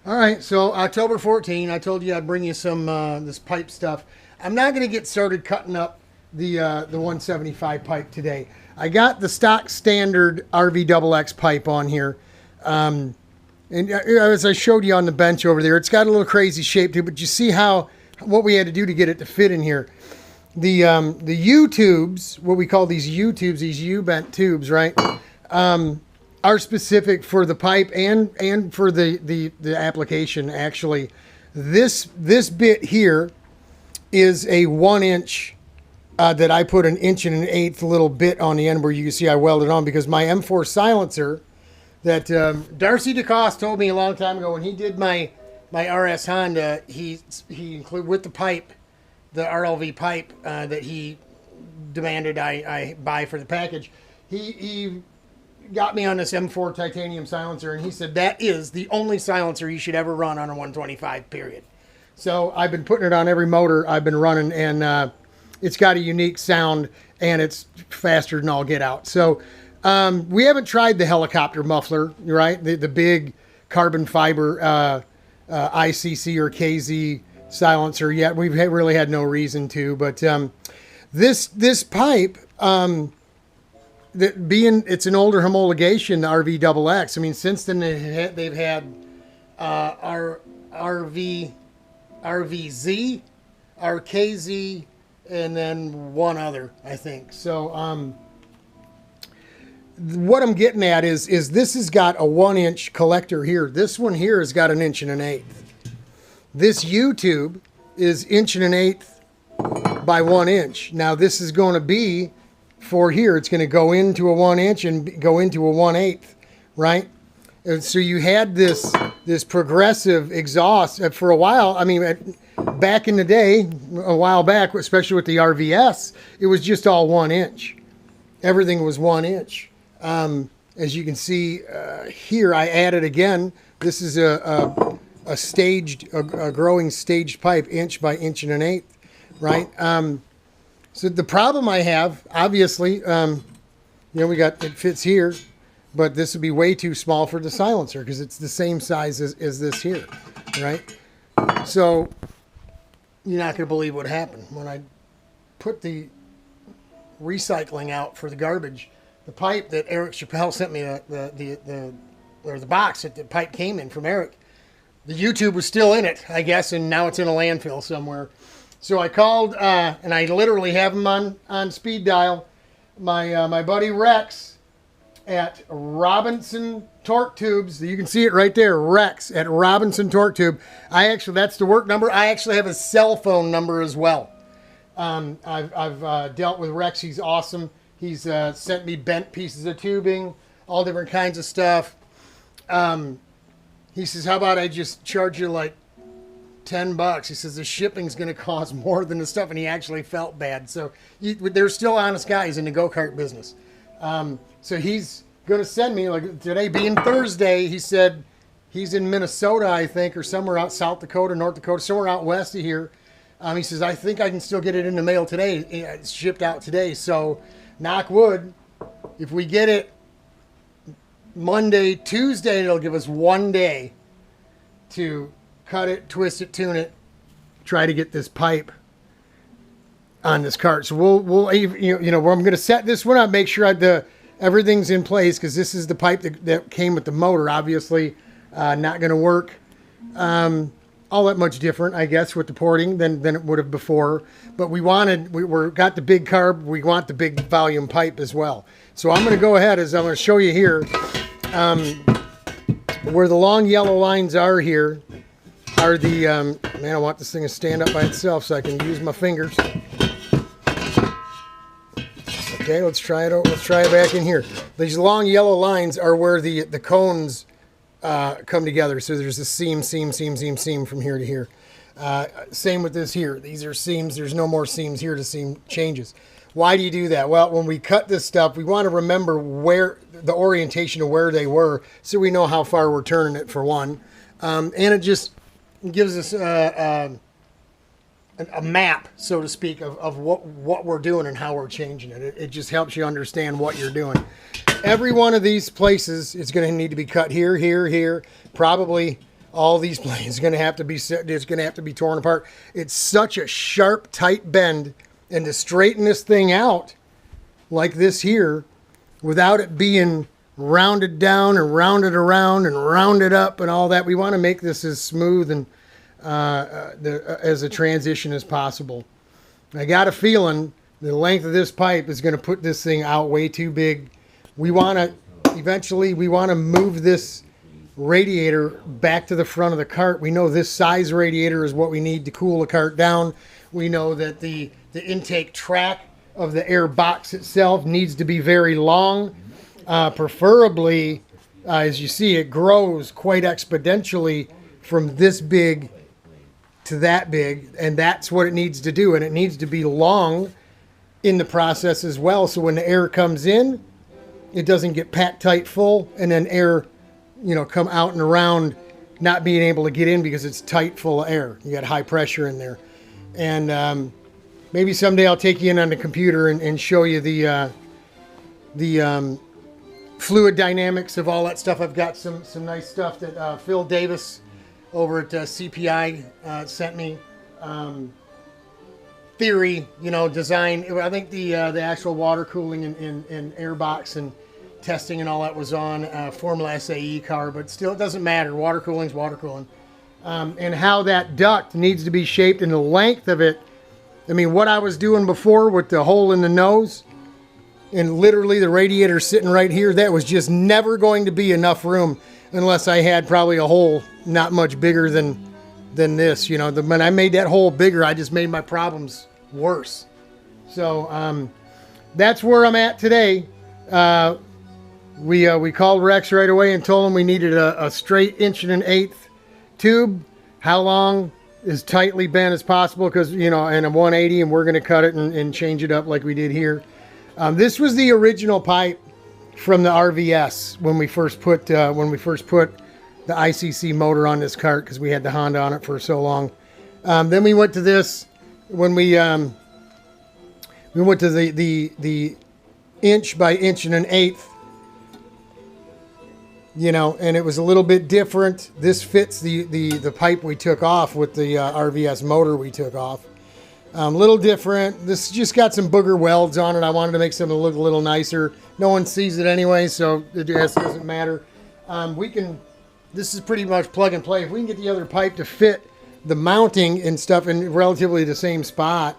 All right, so October 14, I told you I'd bring you some this pipe stuff. I'm not going to get started cutting up the 175 pipe today. I got the stock standard RVXX pipe on here. And as I showed you on the bench over there, it's got a little crazy shape to it, but you see what we had to do to get it to fit in here. The U-tubes, what we call these U-tubes, these U-bent tubes, right, are specific for the pipe and for the application, actually. This bit here is a 1 inch that I put an 1.125 little bit on the end where you can see I welded on, because my M4 silencer that Darcy DeCoste told me a long time ago when he did my RS Honda, he included with the pipe, the RLV pipe that he demanded I buy for the package. He got me on this M4 titanium silencer, and he said that is the only silencer you should ever run on a 125, period. So I've been putting it on every motor I've been running, and it's got a unique sound, and it's faster than all get out. So we haven't tried the helicopter muffler, right? The big carbon fiber ICC or KZ silencer yet. We've really had no reason to, but this pipe, it's an older homologation, the RVXX. I mean, since then they've had RVZ, RKZ, and then one other, I think. So what I'm getting at is this has got a 1 inch collector here. This one here has got an 1.125. This U-tube is 1.125 by 1 inch. Now this is going to be for here. It's going to go into a 1 inch and go into a 1/8, right? And so you had this progressive exhaust for a while. I mean, back in the day, a while back, especially with the RVS, it was just all 1 inch. Everything was 1 inch. As you can see here, I added again. This is a growing staged pipe, 1 inch by 1.125, right? So the problem I have, obviously, it fits here, but this would be way too small for the silencer because it's the same size as this here, right? So you're not going to believe what happened when I put the recycling out for the garbage. The pipe that Eric Chappelle sent me, the box that the pipe came in from Eric, the U-tube was still in it, I guess, and now it's in a landfill somewhere. So I called, and I literally have him on speed dial, my buddy Rex at Robinson Torque Tubes. You can see it right there, Rex at Robinson Torque Tube. That's the work number. I actually have a cell phone number as well. I've dealt with Rex. He's awesome. He's sent me bent pieces of tubing, all different kinds of stuff. He says, how about I just charge you like $10? He says the shipping's going to cost more than the stuff, and he actually felt bad. So there's still honest guys in the go-kart business. So he's going to send me, like today being Thursday, he said he's in Minnesota, I think, or somewhere out South Dakota, North Dakota, somewhere out west of here. He says, I think I can still get it in the mail today. It's shipped out today. So knock wood, if we get it Monday, Tuesday, it'll give us 1 day to cut it, twist it, tune it, try to get this pipe on this cart. So we'll where I'm going to set this one up, make sure everything's in place, because this is the pipe that came with the motor. Obviously, not going to work all that much different, I guess, with the porting than it would have before. But we got the big carb. We want the big volume pipe as well. So I'm going to go ahead, as I'm going to show you here, where the long yellow lines are here are the, man, I want this thing to stand up by itself so I can use my fingers. Okay, let's try it out. Let's try it back in here. These long yellow lines are where the cones come together. So there's a seam from here to here. Same with this here. These are seams. There's no more seams here to seam changes. Why do you do that? Well, when we cut this stuff, we want to remember where the orientation of where they were, so we know how far we're turning it, for one. And it just gives us a map, so to speak, of what we're doing and how we're changing it. It just helps you understand what you're doing. Every one of these places is going to need to be cut here, here, here, probably all these planes are going to have to be it's going to have to be torn apart. It's such a sharp, tight bend, and to straighten this thing out like this here, without it being rounded down and rounded around and rounded up and all that, we want to make this as smooth and as a transition as possible. I got a feeling the length of this pipe is going to put this thing out way too big. We want to eventually move this radiator back to the front of the cart. We know this size radiator is what we need to cool the cart down. We know that the intake track of the air box itself needs to be very long. Preferably, as you see, it grows quite exponentially from this big to that big, and that's what it needs to do. And it needs to be long in the process as well, so when the air comes in, it doesn't get packed tight full, and then air, come out and around, not being able to get in because it's tight full of air. You got high pressure in there. And maybe someday I'll take you in on the computer and show you the fluid dynamics of all that stuff. I've got some nice stuff that Phil Davis over at CPI sent me. Theory, design. I think the actual water cooling and air box and testing and all that was on Formula SAE car, but still it doesn't matter. Water cooling's water cooling. And how that duct needs to be shaped and the length of it. I mean, what I was doing before with the hole in the nose and literally the radiator sitting right here, that was just never going to be enough room unless I had probably a hole not much bigger than this. When I made that hole bigger, I just made my problems worse. So that's where I'm at today. We called Rex right away and told him we needed a straight 1.1/8 tube. How long? As tightly bent as possible, because and a 180, and we're going to cut it and change it up like we did here. This was the original pipe from the RVS when we first put the ICC motor on this cart, because we had the Honda on it for so long. Then we went to this when we went to the 1 by 1.1/8. And it was a little bit different. This fits the pipe we took off with the RVS motor we took off. A little different. This just got some booger welds on it. I wanted to make something look a little nicer. No one sees it anyway, so it just doesn't matter. This is pretty much plug and play. If we can get the other pipe to fit the mounting and stuff in relatively the same spot,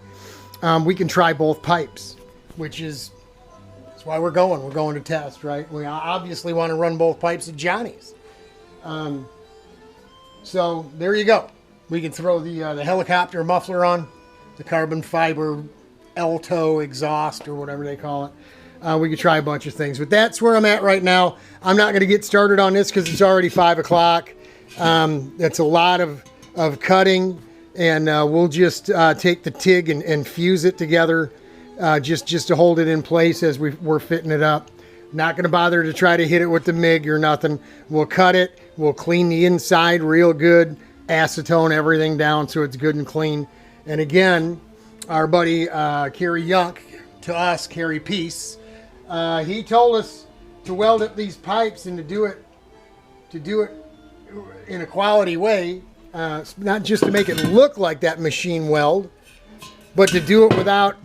we can try both pipes, which is... That's why we're going. We're going to test, right? We obviously want to run both pipes at Johnny's. So there you go. We can throw the helicopter muffler on, the carbon fiber Alto exhaust or whatever they call it. We could try a bunch of things, but that's where I'm at right now. I'm not going to get started on this because it's already 5 o'clock. That's a lot of cutting, and we'll just take the TIG and fuse it together. Just to hold it in place as we're fitting it up. Not going to bother to try to hit it with the MIG or nothing. We'll cut it. We'll clean the inside real good. Acetone everything down so it's good and clean. And again, our buddy Kerry Yunk, to us, Kerry Peace, he told us to weld up these pipes and to do it in a quality way. Not just to make it look like that machine weld, but to do it without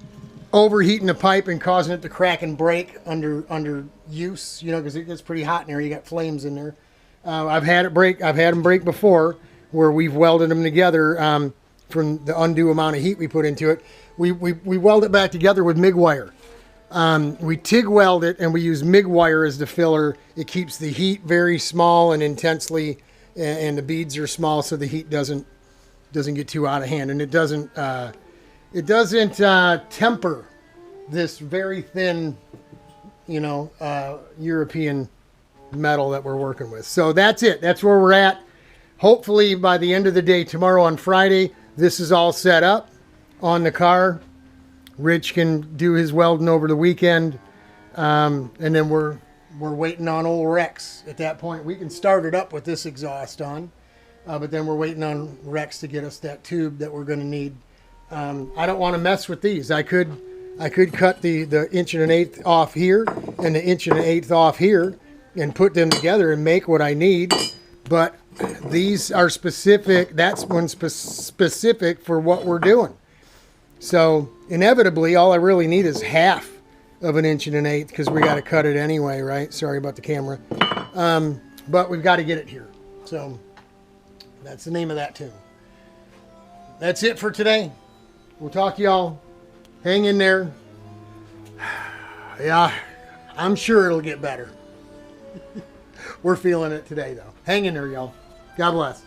overheating the pipe and causing it to crack and break under use, because it gets pretty hot in there. You got flames in there. I've had them break before, where we've welded them together from the undue amount of heat we put into it. We weld it back together with MIG wire. We TIG weld it, and we use MIG wire as the filler. It keeps the heat very small and intensely, and the beads are small, so the heat doesn't get too out of hand, and it doesn't temper this very thin, European metal that we're working with. So that's it. That's where we're at. Hopefully by the end of the day tomorrow on Friday, this is all set up on the car. Rich can do his welding over the weekend. And then we're waiting on old Rex. At that point, we can start it up with this exhaust on. But then we're waiting on Rex to get us that tube that we're going to need. I don't want to mess with these. I could cut the 1.1/8 off here and the 1.1/8 off here and put them together and make what I need. But these are specific. That's one specific for what we're doing. So inevitably, all I really need is half of 1 1/8 inch because we got to cut it anyway, right? Sorry about the camera. But we've got to get it here. So that's the name of that tune. That's it for today. We'll talk to y'all. Hang in there. Yeah, I'm sure it'll get better. We're feeling it today, though. Hang in there, y'all. God bless.